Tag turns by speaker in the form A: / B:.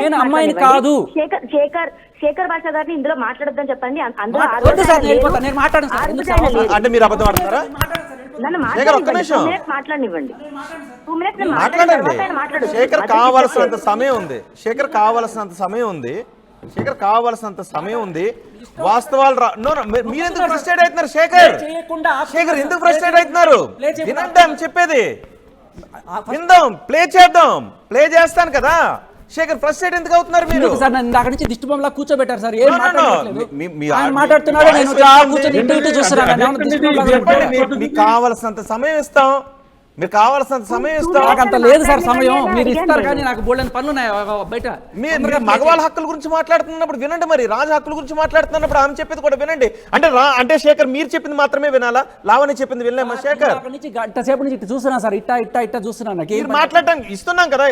A: నేను అమ్మాయిని కాదు.
B: శేఖర్ భాష గారిని ఇందులో మాట్లాడొద్దని చెప్పండి. అందులో
C: అంటే మీరు అబద్ధం ఆడుతున్నారా?
B: నన్ను మాట్లాడనివ్వండి. 2 minutes
C: మాట్లాడండి. శేఖర్ కావాల్సినంత సమయం ఉంది. శేఖర్ కావాల్సినంత సమయం ఉంది. వాస్తవాలు మీరెందుకు ఫ్రస్ట్రేట్ అవుతున్నారు? శేఖర్ ఎందుకు ఫ్రస్ట్రేట్ అవుతున్నారు? వినండి చెప్పేది, విందాం, ప్లే చేస్తాను కదా. శేఖర్ ఫ్రస్ట్రేట్ ఎందుకు అవుతున్నారు మీరు?
A: సార్ నన్ను అక్కడి నుంచి దిష్టి బొమ్మలా కూర్చోబెట్టారు సార్. ఏం మాట్లాడుతున్నారో నేను కూర్చొని ఇటు చూస్తున్నాను.
C: మీకు కావాల్సినంత సమయం ఇస్తాం.
A: నాకు అంత లేదు సార్ సమయం. మీరు ఇస్తారు కానీ నాకు బోల్డెన్ పనులు ఉన్నాయి బయట.
C: మీరు మగవాళ్ళ హక్కుల గురించి మాట్లాడుతున్నప్పుడు వినండి, మరి రాజు హక్కుల గురించి మాట్లాడుతున్నప్పుడు ఆమె చెప్పేది కూడా వినండి. అంటే శేఖర్ మీరు చెప్పింది మాత్రమే వినాలా? లావణ్య చెప్పింది వినలేమా? శేఖర్
A: సేపు నుంచి చూస్తున్నా సార్. ఇట్టా చూస్తున్నా.
C: మాట్లాడటానికి ఇస్తున్నాం కదా.